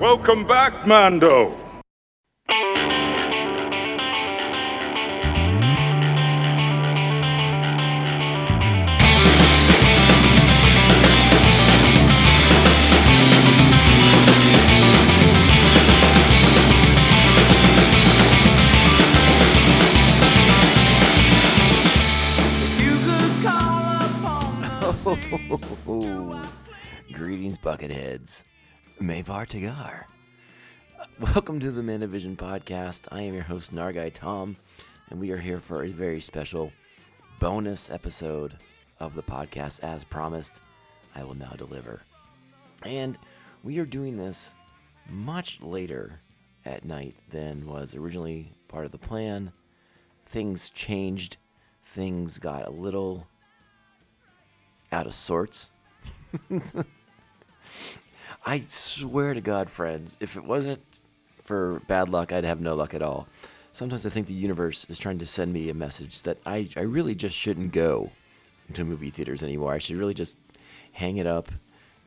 Welcome back, Mando. Greetings, bucketheads. Mayvar Tagar. Welcome to the Mandovision podcast. I am your host, Nargai Tom, and we are here for a very special bonus episode of the podcast. As promised, I will now deliver. And we are doing this much later at night than was originally part of the plan. Things changed. Things got a little out of sorts. I swear to God, friends, if it wasn't for bad luck, I'd have no luck at all. Sometimes I think the universe is trying to send me a message that I really just shouldn't go to movie theaters anymore. I should really just hang it up,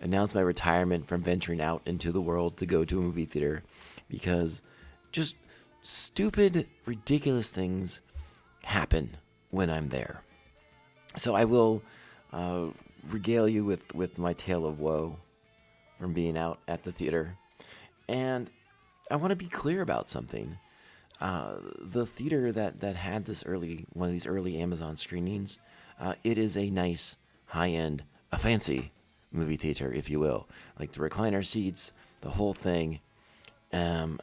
announce my retirement from venturing out into the world to go to a movie theater, because just stupid, ridiculous things happen when I'm there. So I will regale you with my tale of woe from being out at the theater. And I want to be clear about something. The theater that had one of these early Amazon screenings, it is a nice, high-end, a fancy movie theater, if you will. Like the recliner seats, the whole thing, and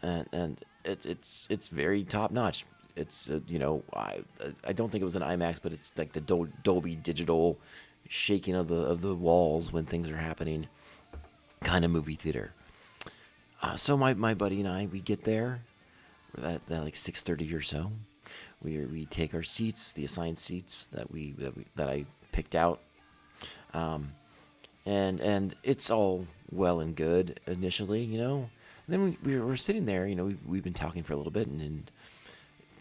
it's very top-notch. It's I don't think it was an IMAX, but it's like the Dolby Digital shaking of the walls when things are happening kind of movie theater. So my buddy and I, we get there. We're at like 6:30 or so. We take our seats, the assigned seats that I picked out, and it's all well and good initially, And then we're sitting there, we've been talking for a little bit, and it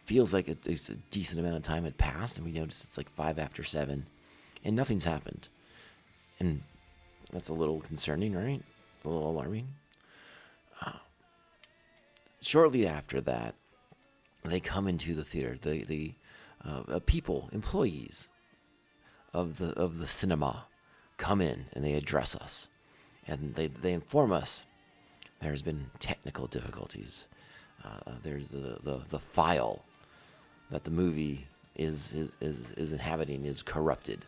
feels like it's a decent amount of time had passed, and we notice it's like 7:05, and nothing's happened, and that's a little concerning, right? A little alarming. Shortly after that, they come into the theater. The employees of the cinema, come in and they address us, and they inform us there's been technical difficulties. There's the file that the movie is inhabiting is corrupted,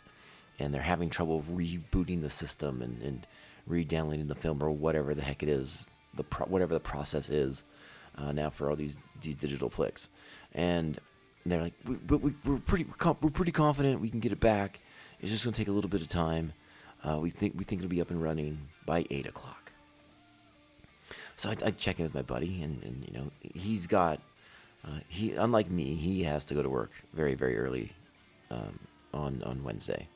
and they're having trouble rebooting the system and re-downloading the film, or whatever the heck it is, whatever the process is now for all these digital flicks. And they're like, we're pretty confident we can get it back. It's just going to take a little bit of time. We think it'll be up and running by 8:00. So I check in with my buddy, and he's got unlike me, he has to go to work very, very early on Wednesday.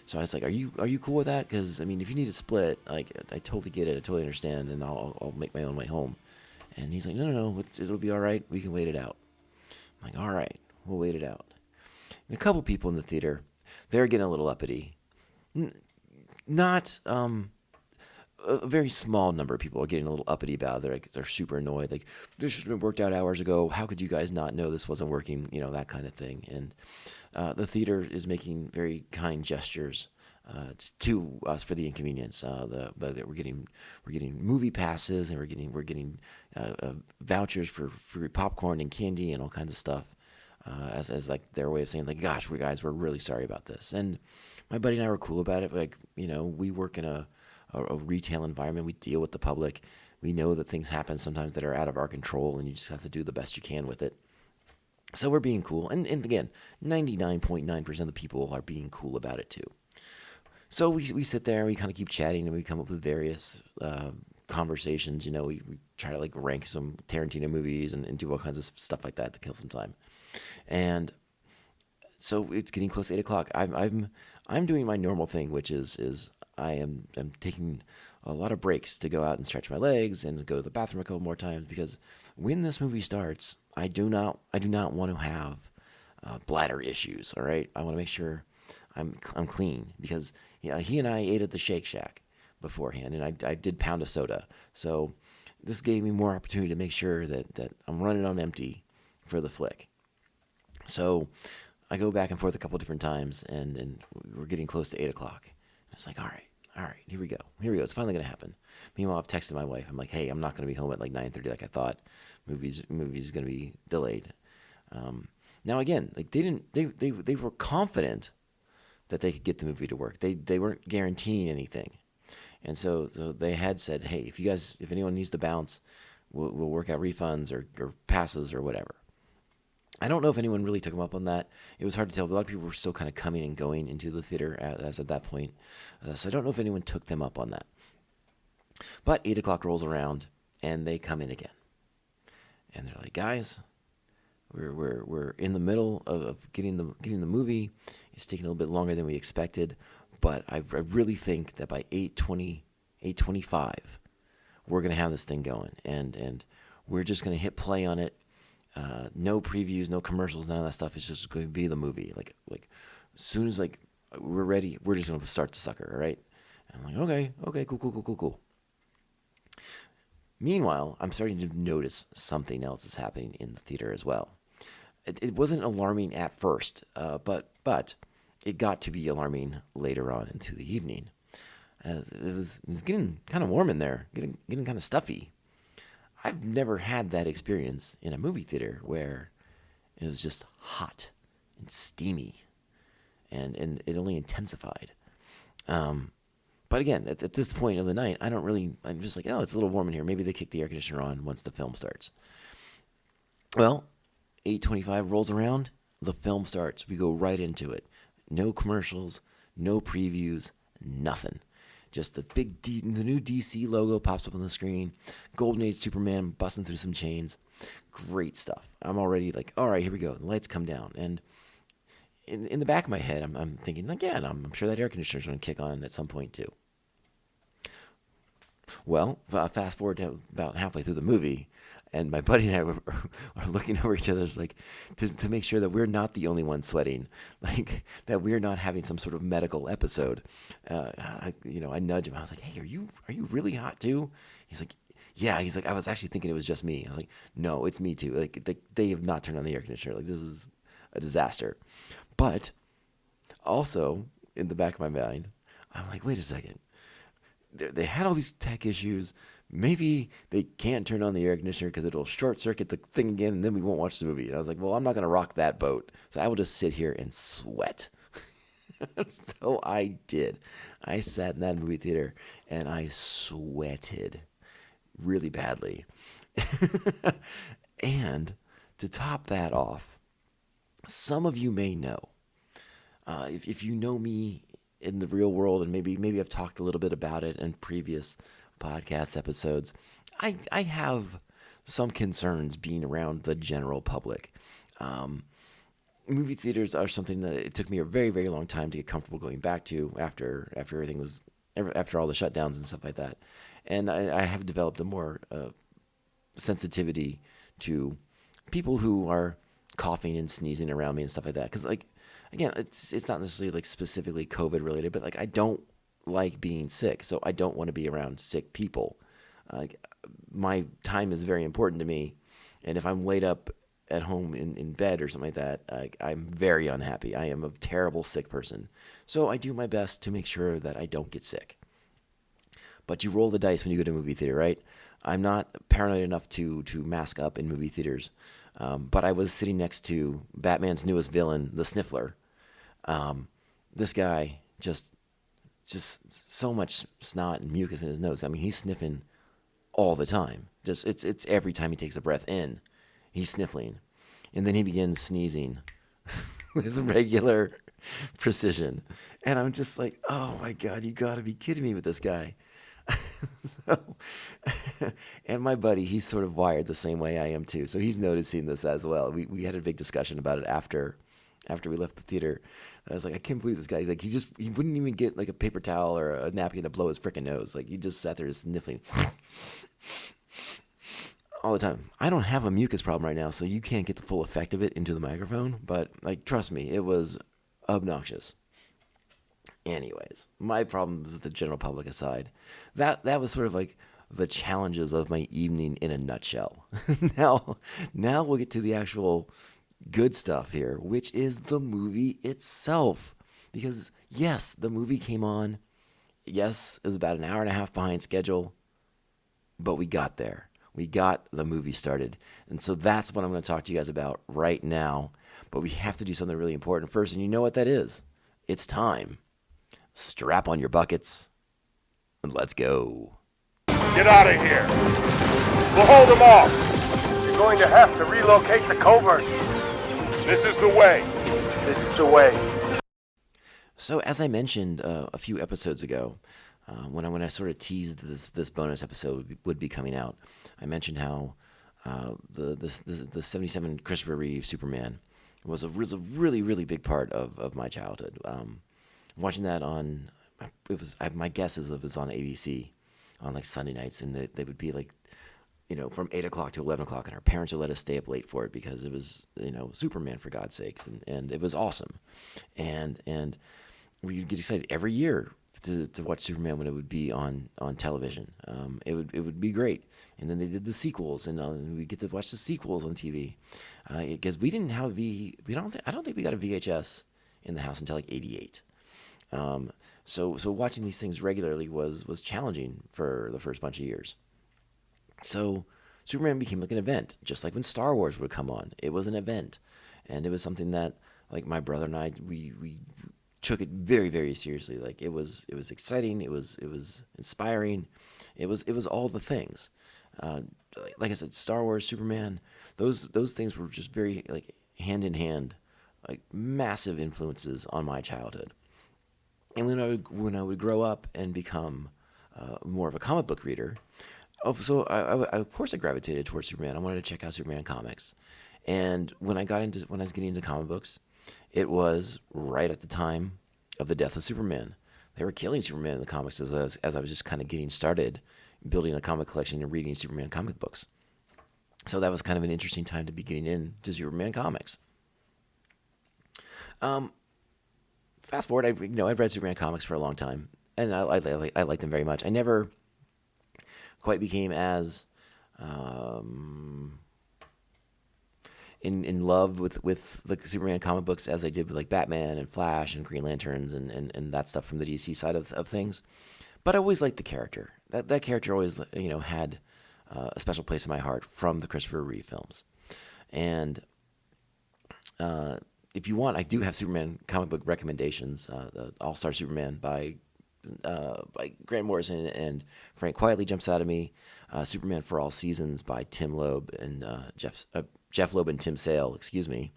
So I was like, "Are you cool with that? Because if you need a split, like I totally get it, I totally understand, and I'll make my own way home." And he's like, "No, it'll be all right. We can wait it out." I'm like, "All right, we'll wait it out." And a couple people in the theater, they're getting a little uppity. Not a very small number of people are getting a little uppity about it. They're super annoyed. Like, this should have been worked out hours ago. How could you guys not know this wasn't working? That kind of thing. And the theater is making very kind gestures to us for the inconvenience. We're getting movie passes, and we're getting vouchers for free popcorn and candy and all kinds of stuff, as like their way of saying, like, "Gosh, we're really sorry about this." And my buddy and I were cool about it. Like, we work in a retail environment. We deal with the public. We know that things happen sometimes that are out of our control, and you just have to do the best you can with it. So we're being cool. And again, 99.9% of the people are being cool about it too. So we sit there and we kind of keep chatting, and we come up with various conversations. We try to like rank some Tarantino movies and do all kinds of stuff like that to kill some time. And so it's getting close to 8:00. I'm doing my normal thing, which is I'm taking a lot of breaks to go out and stretch my legs and go to the bathroom a couple more times, because when this movie starts, I do not want to have bladder issues. All right, I want to make sure I'm clean, because he and I ate at the Shake Shack beforehand, and I did pound a soda. So this gave me more opportunity to make sure that I'm running on empty for the flick. So I go back and forth a couple different times, and we're getting close to 8 o'clock. It's like, all right, here we go. It's finally going to happen. Meanwhile, I've texted my wife. I'm like, hey, I'm not going to be home at like 9:30 like I thought. Movie's going to be delayed. Now again, like they were confident that they could get the movie to work. They weren't guaranteeing anything. And so they had said, hey, if anyone needs to bounce, we'll work out refunds or passes or whatever. I don't know if anyone really took them up on that. It was hard to tell. A lot of people were still kind of coming and going into the theater as at that point. So I don't know if anyone took them up on that. But 8 o'clock rolls around, and they come in again. And they're like, guys, we're in the middle of getting the movie. It's taking a little bit longer than we expected. But I really think that by 8:20, 8:25, we're going to have this thing going. And we're just going to hit play on it. No previews, no commercials, none of that stuff. It's just going to be the movie. Like as soon as like we're ready, we're just going to start the sucker, all right? And I'm like, okay, cool. Meanwhile, I'm starting to notice something else is happening in the theater as well. It wasn't alarming at first, but it got to be alarming later on into the evening. It was getting kind of warm in there, getting kind of stuffy. I've never had that experience in a movie theater where it was just hot and steamy, and it only intensified. But again, at this point of the night, I'm just like, oh, it's a little warm in here. Maybe they kick the air conditioner on once the film starts. Well, 8:25 rolls around, the film starts. We go right into it. No commercials, no previews, nothing. Just the new DC logo pops up on the screen. Golden Age Superman busting through some chains. Great stuff. I'm already like, all right, here we go. The lights come down. And in the back of my head, I'm thinking, again, I'm sure that air conditioner's going to kick on at some point too. Well, fast forward to about halfway through the movie, and my buddy and I are looking over each other's like to make sure that we're not the only ones sweating, like that we're not having some sort of medical episode. I nudge him. I was like, "Hey, are you really hot too?" He's like, "Yeah." He's like, "I was actually thinking it was just me." I was like, "No, it's me too. Like they have not turned on the air conditioner. Like this is a disaster." But also in the back of my mind, I'm like, "Wait a second. They had all these tech issues. Maybe they can't turn on the air conditioner because it'll short circuit the thing again, and then we won't watch the movie." And I was like, well, I'm not going to rock that boat. So I will just sit here and sweat. So I did. I sat in that movie theater, and I sweated really badly. And to top that off, some of you may know, if you know me in the real world, and maybe I've talked a little bit about it in previous podcast episodes, I have some concerns being around the general public. Movie theaters are something that it took me a very, very long time to get comfortable going back to after all the shutdowns and stuff like that. And I have developed a more sensitivity to people who are coughing and sneezing around me and stuff like that. Because again, it's not necessarily like specifically COVID related, but like I don't like being sick, so I don't want to be around sick people. My time is very important to me, and if I'm laid up at home in bed or something like that, I'm very unhappy. I am a terrible sick person, so I do my best to make sure that I don't get sick. But you roll the dice when you go to a movie theater, right? I'm not paranoid enough to mask up in movie theaters, but I was sitting next to Batman's newest villain, the Sniffler. This guy just so much snot and mucus in his nose. I mean, he's sniffing all the time. It's every time he takes a breath in, he's sniffling, and then he begins sneezing with regular precision. And I'm just like, oh my God, you got to be kidding me with this guy. And my buddy, he's sort of wired the same way I am too, so he's noticing this as well. We had a big discussion about it after we left the theater. I was like, I can't believe this guy. Like, he wouldn't even get like a paper towel or a napkin to blow his freaking nose. Like, he just sat there sniffling all the time. I don't have a mucus problem right now, so you can't get the full effect of it into the microphone. But like, trust me, it was obnoxious. Anyways, my problems with the general public aside, that was sort of like the challenges of my evening in a nutshell. Now we'll get to the actual good stuff here, which is the movie itself. Because yes, the movie came on. Yes, it was about an hour and a half behind schedule, but we got there. We got the movie started. And so that's what I'm going to talk to you guys about right now. But we have to do something really important first, and you know what that is. It's time. Strap on your buckets, and let's go. Get out of here. We'll hold them off. You're going to have to relocate the covert. This is the way. This is the way. So as I mentioned a few episodes ago, when I sort of teased this bonus episode would be coming out, I mentioned how the 77 Christopher Reeve Superman was a really, really big part of my childhood. Watching that on, my guess is it was on ABC on like Sunday nights, and they would be like, from 8 o'clock to 11 o'clock, and our parents would let us stay up late for it because it was, Superman, for God's sake, and it was awesome. And we'd get excited every year to watch Superman when it would be on television. It would be great. And then they did the sequels, and we get to watch the sequels on TV. Because we didn't have I don't think we got a VHS in the house until like 88. So watching these things regularly was challenging for the first bunch of years. So Superman became like an event, just like when Star Wars would come on. It was an event, and it was something that, like, my brother and I, we took it very, very seriously. Like, it was exciting, it was inspiring, it was all the things. Like I said, Star Wars, Superman, those things were just very, like, hand in hand, like, massive influences on my childhood. And when I would grow up and become more of a comic book reader, so I of course I gravitated towards Superman. I wanted to check out Superman comics, and when I was getting into comic books, it was right at the time of the death of Superman. They were killing Superman in the comics as I was just kind of getting started, building a comic collection and reading Superman comic books. So that was kind of an interesting time to be getting into Superman comics. Fast forward, I've read Superman comics for a long time, and I like them very much. I never quite became as in love with the Superman comic books as I did with, like, Batman and Flash and Green Lanterns and that stuff from the DC side of things. But I always liked the character. That character always had a special place in my heart from the Christopher Reeve films. And if you want, I do have Superman comic book recommendations. The All-Star Superman by Grant Morrison and Frank Quietly jumps out at me. Superman for All Seasons by Tim Loeb and Jeff Loeb and Tim Sale. Excuse me.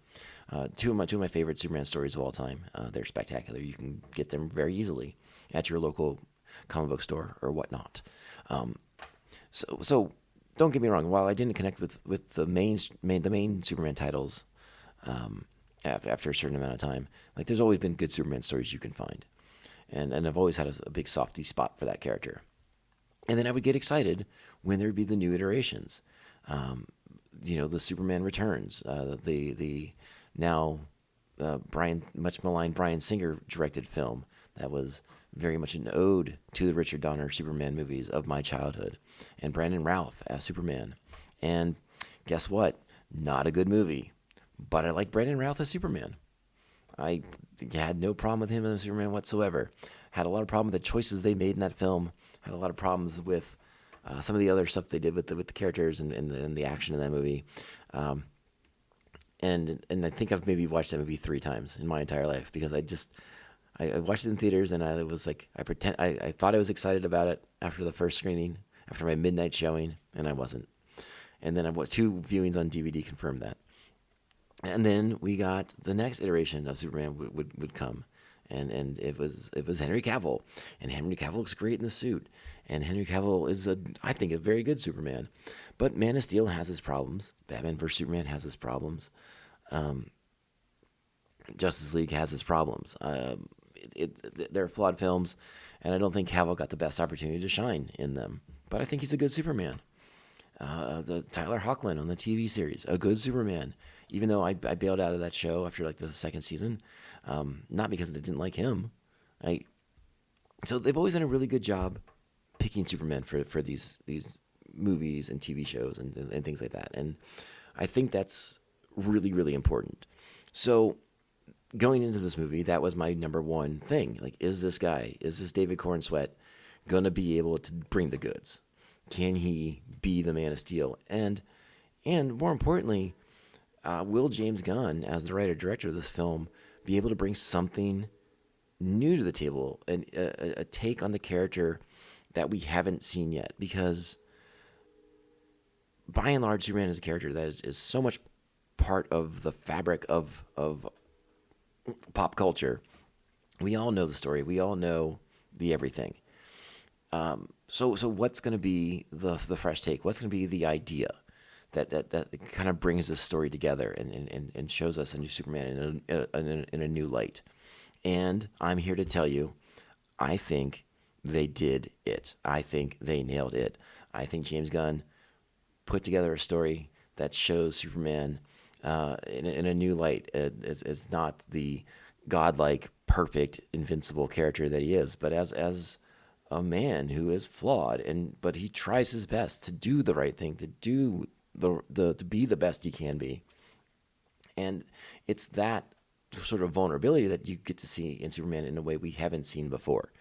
Two of my favorite Superman stories of all time. They're spectacular. You can get them very easily at your local comic book store or whatnot. So don't get me wrong. While I didn't connect with the main Superman titles after a certain amount of time, like, there's always been good Superman stories you can find. And I've always had a big softy spot for that character. And then I would get excited when there would be the new iterations. The Superman Returns, the now much maligned Bryan Singer directed film that was very much an ode to the Richard Donner Superman movies of my childhood, and Brandon Routh as Superman. And guess what? Not a good movie, but I like Brandon Routh as Superman. I had no problem with him as Superman whatsoever. Had a lot of problem with the choices they made in that film. Had a lot of problems with some of the other stuff they did with the characters and the action in that movie. And I think I've maybe watched that movie 3 times in my entire life, because I watched it in theaters, and I was like, I thought I was excited about it after the first screening, after my midnight showing, and I wasn't. And then I watched 2 viewings on DVD confirmed that. And then we got the next iteration of Superman would come, and it was Henry Cavill, and Henry Cavill looks great in the suit, and Henry Cavill is I think a very good Superman, but Man of Steel has its problems. Batman vs Superman has its problems. Justice League has its problems. They're flawed films, and I don't think Cavill got the best opportunity to shine in them. But I think he's a good Superman. The Tyler Hoechlin on the TV series, a good Superman. Even though I bailed out of that show after like the 2nd season, not because I didn't like him. So they've always done a really good job picking Superman for these movies and TV shows and things like that. And I think that's really, really important. So going into this movie, that was my number one thing. Like, is this David Cornsweet going to be able to bring the goods? Can he be the Man of Steel? And more importantly, will James Gunn, as the writer-director of this film, be able to bring something new to the table, and a take on the character that we haven't seen yet? Because by and large, Superman is a character that is so much part of the fabric of pop culture. We all know the story. We all know the everything. So what's going to be the fresh take? What's going to be the idea that kind of brings this story together and shows us a new Superman in a new light? And I'm here to tell you, I think they did it. I think they nailed it. I think James Gunn put together a story that shows Superman in a new light as not the godlike, perfect, invincible character that he is, but as a man who is flawed, but he tries his best to do the right thing, to do to be the best he can be. And it's that sort of vulnerability that you get to see in Superman in a way we haven't seen before.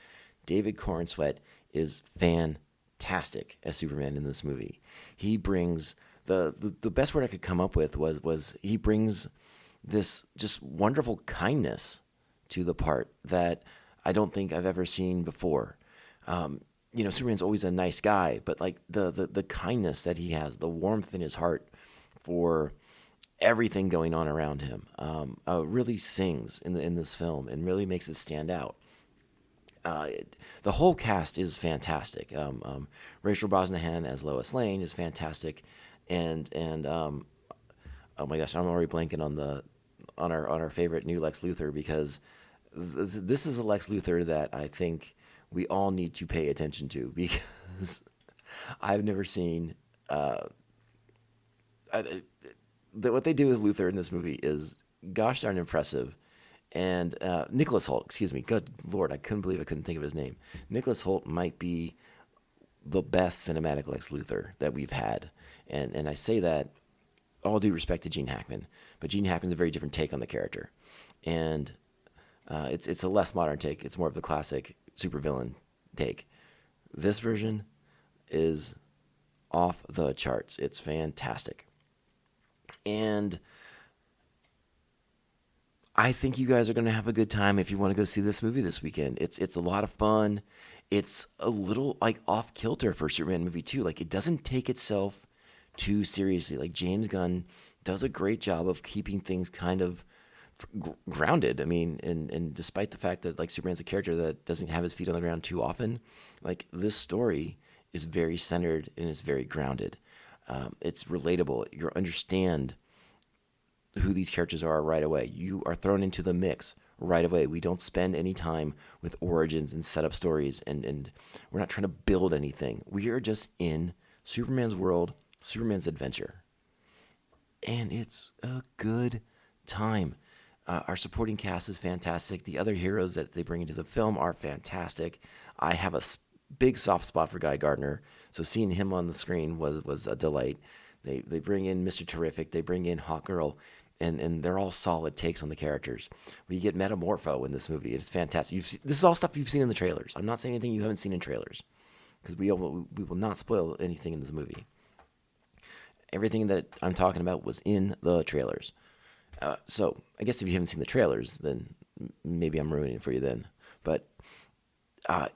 David Cornsweet is fantastic as Superman in this movie. He brings the best word I could come up with was he brings this just wonderful kindness to the part that I don't think I've ever seen before. Superman's always a nice guy, but like the kindness that he has, the warmth in his heart for everything going on around him, really sings in this film and really makes it stand out. The whole cast is fantastic. Rachel Brosnahan as Lois Lane is fantastic, and oh my gosh, I'm already blanking on our favorite new Lex Luthor, because this is a Lex Luthor that I think we all need to pay attention to, because I've never seen what they do with Luthor in this movie is gosh darn impressive. And Nicholas Hoult, excuse me, good Lord, I couldn't believe I couldn't think of his name. Nicholas Hoult might be the best cinematic Lex Luthor that we've had. And I say that all due respect to Gene Hackman, but Gene Hackman's a very different take on the character. And it's a less modern take. It's more of the classic supervillain take. This version is off the charts. It's fantastic. And I think you guys are going to have a good time if you want to go see this movie this weekend. It's a lot of fun. It's a little like off kilter for a Superman movie too. Like, it doesn't take itself too seriously. Like, James Gunn does a great job of keeping things kind of grounded. I mean, and despite the fact that like Superman's a character that doesn't have his feet on the ground too often, like this story is very centered and it's very grounded. It's relatable. You understand who these characters are right away. You are thrown into the mix right away. We don't spend any time with origins and setup stories, and we're not trying to build anything. We are just in Superman's world, Superman's adventure. And it's a good time. Our supporting cast is fantastic. The other heroes that they bring into the film are fantastic. I have a big soft spot for Guy Gardner, so seeing him on the screen was a delight. They bring in Mr. Terrific, they bring in Hawkgirl, and they're all solid takes on the characters. We get Metamorpho in this movie. It's fantastic. This is all stuff you've seen in the trailers. I'm not saying anything you haven't seen in trailers, because we will not spoil anything in this movie. Everything that I'm talking about was in the trailers. So I guess if you haven't seen the trailers, then maybe I'm ruining it for you then. But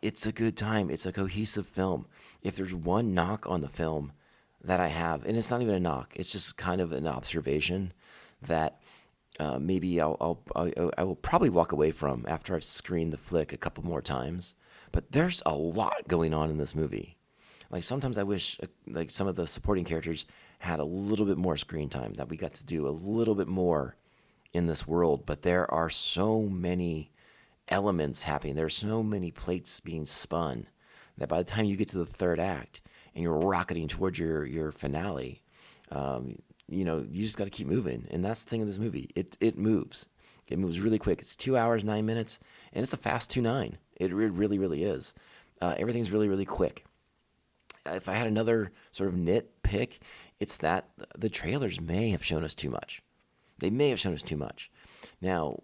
it's a good time. It's a cohesive film. If there's one knock on the film that I have, and it's not even a knock, it's just kind of an observation that maybe I will probably walk away from after I've screened the flick a couple more times. But there's a lot going on in this movie. Like, sometimes I wish like some of the supporting characters had a little bit more screen time, that we got to do a little bit more in this world. But there are so many elements happening. There's so many plates being spun that by the time you get to the third act and you're rocketing towards your finale, you just got to keep moving. And that's the thing of this movie. It moves. It moves really quick. It's 2 hours, 9 minutes, and it's a fast 2:09. It really, really is. Everything's really, really quick. if I had another sort of nitpick, it's that the trailers may have shown us too much. They may have shown us too much. Now,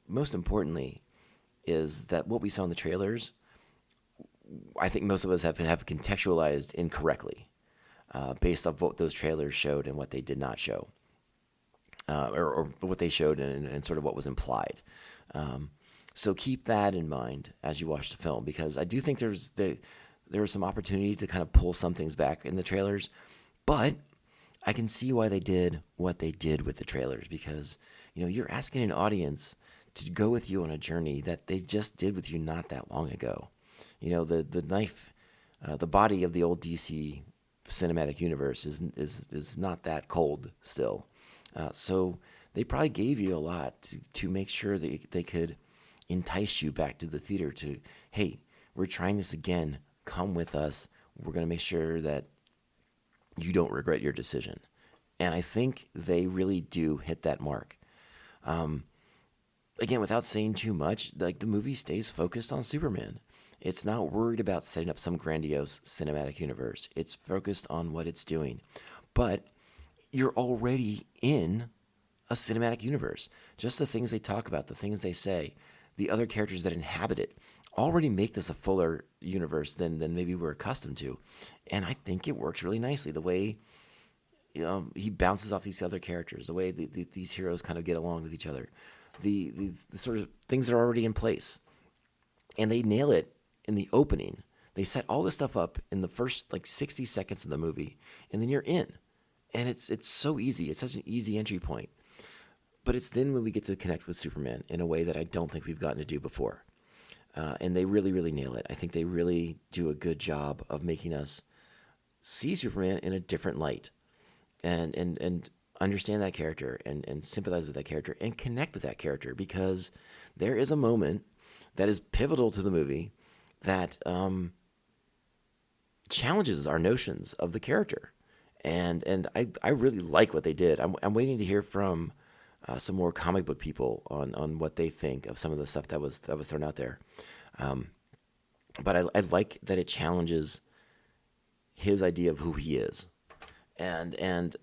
most importantly, is that what we saw in the trailers, I think most of us have contextualized incorrectly based off what those trailers showed and what they did not show, or what they showed and sort of what was implied. So keep that in mind as you watch the film, because I do think there was some opportunity to kind of pull some things back in the trailers, but I can see why they did what they did with the trailers, because you're asking an audience to go with you on a journey that they just did with you not that long ago. The knife, the body of the old DC cinematic universe is not that cold still. So they probably gave you a lot to make sure that they could entice you back to the theater to, hey, we're trying this again. Come with us. We're going to make sure that you don't regret your decision. And I think they really do hit that mark. Again, without saying too much, like, the movie stays focused on Superman. It's not worried about setting up some grandiose cinematic universe. It's focused on what it's doing. But you're already in a cinematic universe. Just the things they talk about, the things they say, the other characters that inhabit it already make this a fuller universe than maybe we're accustomed to. And I think it works really nicely. The way he bounces off these other characters, the way these heroes kind of get along with each other, the sort of things that are already in place. And they nail it in the opening. They set all this stuff up in the first 60 seconds of the movie, and then you're in. And it's so easy. It's such an easy entry point. But it's then when we get to connect with Superman in a way that I don't think we've gotten to do before. And they really, really nail it. I think they really do a good job of making us see Superman in a different light and understand that character and sympathize with that character and connect with that character, because there is a moment that is pivotal to the movie that challenges our notions of the character. And I really like what they did. I'm waiting to hear from some more comic book people on what they think of some of the stuff that was thrown out there. But I like that it challenges his idea of who he is. And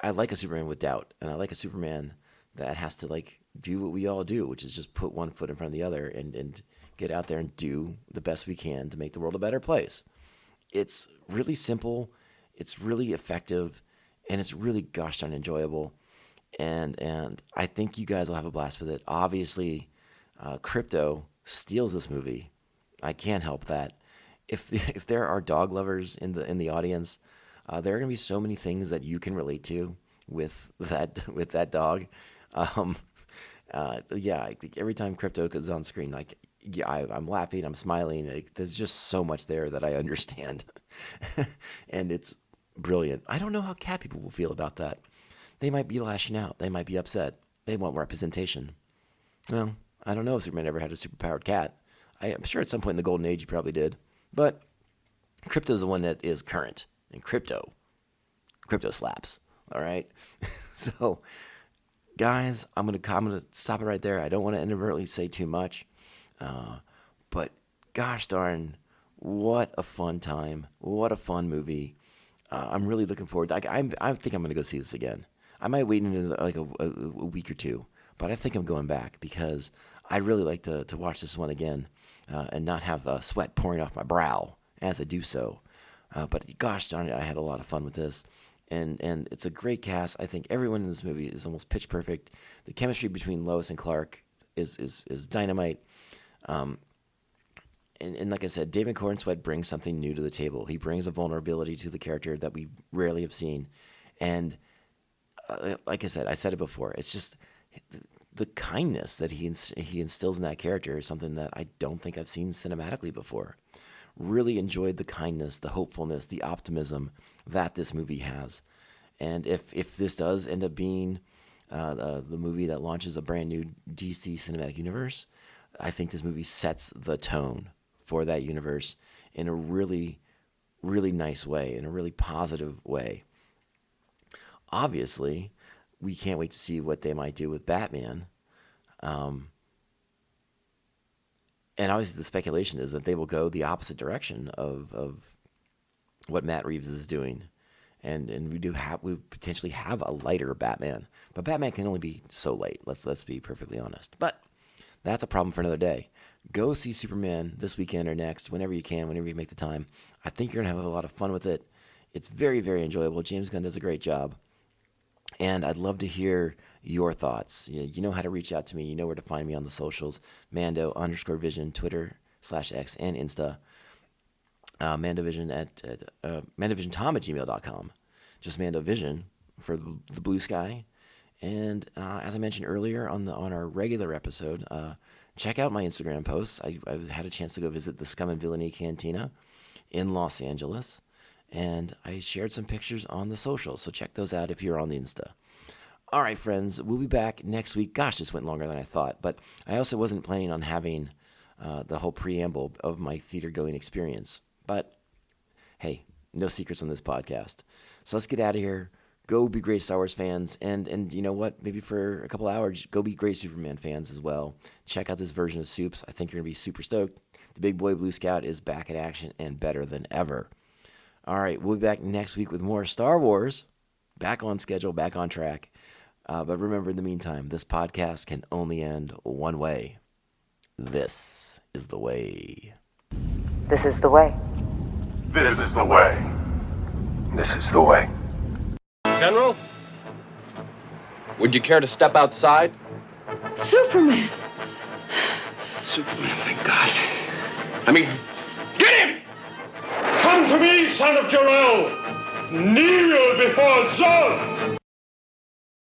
I like a Superman with doubt, and I like a Superman that has to do what we all do, which is just put one foot in front of the other and get out there and do the best we can to make the world a better place. It's really simple, it's really effective, and it's really gosh darn enjoyable. And I think you guys will have a blast with it. Obviously, Crypto steals this movie. I can't help that. If there are dog lovers in the audience, there are going to be so many things that you can relate to with that dog. Every time Crypto goes on screen, I'm laughing, I'm smiling. There's just so much there that I understand, and it's brilliant. I don't know how cat people will feel about that. They might be lashing out. They might be upset. They want representation. Well, I don't know if Superman ever had a superpowered cat. I'm sure at some point in the Golden Age he probably did. But Crypto's the one that is current. And Crypto slaps. All right? So, guys, I'm gonna stop it right there. I don't want to inadvertently say too much. But gosh darn, what a fun time. What a fun movie. I'm really looking forward. I think I'm going to go see this again. I might wait a week or two, but I think I'm going back because I'd really like to watch this one again and not have sweat pouring off my brow as I do so. But gosh darn it, I had a lot of fun with this. And it's a great cast. I think everyone in this movie is almost pitch perfect. The chemistry between Lois and Clark is dynamite. And like I said, David Corenswet brings something new to the table. He brings a vulnerability to the character that we rarely have seen. And like I said it before, it's just the kindness that he instills in that character is something that I don't think I've seen cinematically before. Really enjoyed the kindness, the hopefulness, the optimism that this movie has. And if this does end up being the movie that launches a brand new DC cinematic universe, I think this movie sets the tone for that universe in a really, really nice way, in a really positive way. Obviously, we can't wait to see what they might do with Batman. And obviously the speculation is that they will go the opposite direction of what Matt Reeves is doing. And we potentially have a lighter Batman. But Batman can only be so light. Let's be perfectly honest. But that's a problem for another day. Go see Superman this weekend or next, whenever you can, whenever you make the time. I think you're going to have a lot of fun with it. It's very, very enjoyable. James Gunn does a great job. And I'd love to hear your thoughts. You know how to reach out to me. You know where to find me on the socials. Mando_Vision, Twitter/X and Insta. Mandovision at mandovisiontom@gmail.com. Just Mandovision for the blue sky. And as I mentioned earlier on our regular episode, check out my Instagram posts. I had a chance to go visit the Scum and Villainy Cantina in Los Angeles, and I shared some pictures on the socials. So check those out if you're on the Insta. All right, friends, we'll be back next week. Gosh, this went longer than I thought, but I also wasn't planning on having the whole preamble of my theater-going experience. But hey, no secrets on this podcast. So let's get out of here. Go be great Star Wars fans. And you know what? Maybe for a couple hours, go be great Superman fans as well. Check out this version of Soups. I think you're going to be super stoked. The big boy Blue Scout is back in action and better than ever. All right, we'll be back next week with more Star Wars. Back on schedule, back on track. But remember, in the meantime, this podcast can only end one way. This is the way. This is the way. This is the way. This is the way. General, would you care to step outside? Superman! Superman, thank God. I mean, get him! Come to me, son of Jor-El! Kneel before Zod!